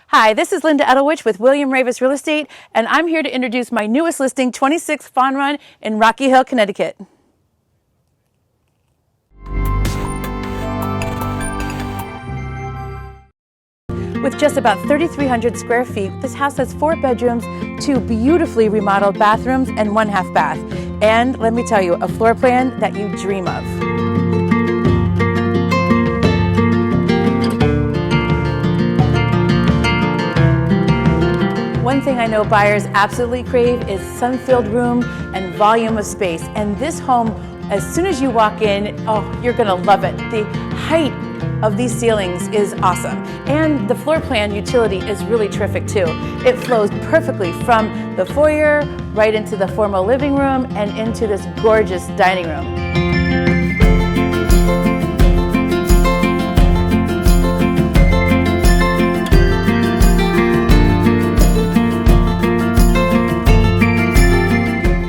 Hi, this is Linda Edelwich with William Ravis Real Estate, and I'm here to introduce my newest listing, 26 Fawn Run in Rocky Hill, Connecticut. With just about 3,300 square feet, this house has 4 bedrooms, 2 beautifully remodeled bathrooms, and 1 half bath. And let me tell you, a floor plan that you dream of. One thing I know buyers absolutely crave is sun-filled room and volume of space. And this home, as soon as you walk in, oh, you're gonna love it. The height of these ceilings is awesome. And the floor plan utility is really terrific too. It flows perfectly from the foyer right into the formal living room and into this gorgeous dining room.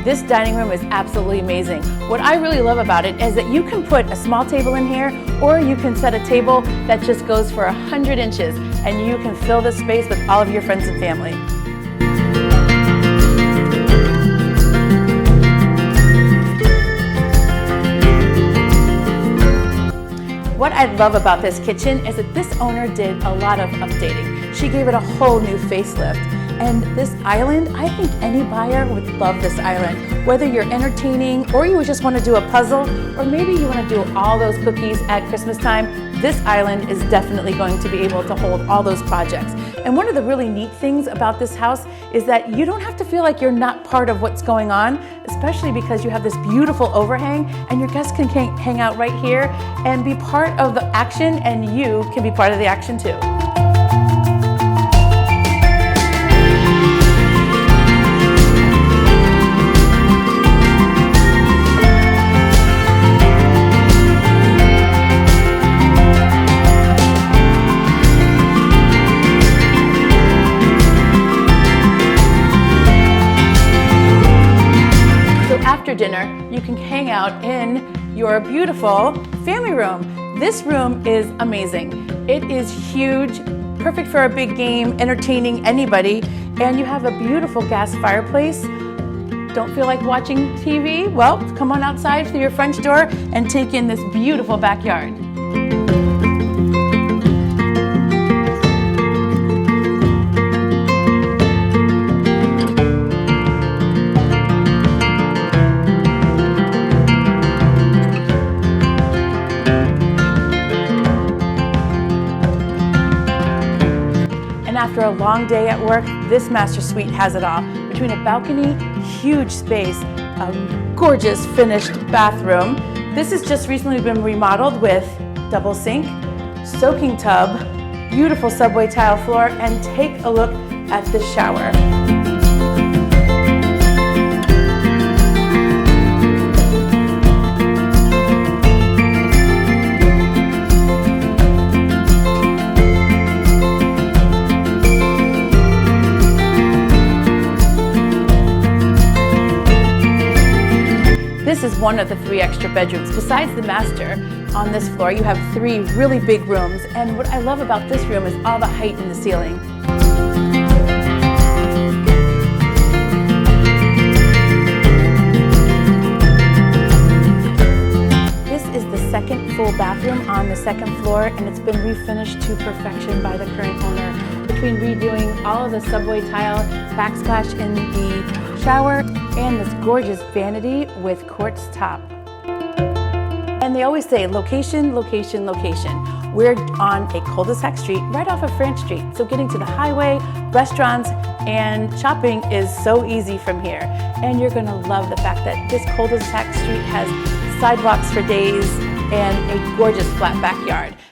This dining room is absolutely amazing. What I really love about it is that you can put a small table in here, or you can set a table that just goes for 100 inches, and you can fill this space with all of your friends and family. What I love about this kitchen is that this owner did a lot of updating. She gave it a whole new facelift. And this island, I think any buyer would love this island. Whether you're entertaining, or you just want to do a puzzle, or maybe you want to do all those cookies at Christmas time, this island is definitely going to be able to hold all those projects. And one of the really neat things about this house is that you don't have to feel like you're not part of what's going on, especially because you have this beautiful overhang, and your guests can hang out right here and be part of the action, and you can be part of the action too. After dinner, you can hang out in your beautiful family room. This room is amazing. It is huge, perfect for a big game, entertaining anybody, and you have a beautiful gas fireplace. Don't feel like watching TV? Well, come on outside through your front door and take in this beautiful backyard. After a long day at work, this master suite has it all. Between a balcony, huge space, a gorgeous finished bathroom. This has just recently been remodeled with double sink, soaking tub, beautiful subway tile floor, and take a look at the shower. This is one of the 3 extra bedrooms. Besides the master, on this floor you have 3 really big rooms, and what I love about this room is all the height in the ceiling. This is the second full bathroom on the second floor, and it's been refinished to perfection by the current owner. Between redoing all of the subway tile, backsplash in the shower, and this gorgeous vanity with quartz top. And they always say location, location, location. We're on a cul-de-sac street right off of French Street. So getting to the highway, restaurants, and shopping is so easy from here. And you're gonna love the fact that this cul-de-sac street has sidewalks for days and a gorgeous flat backyard.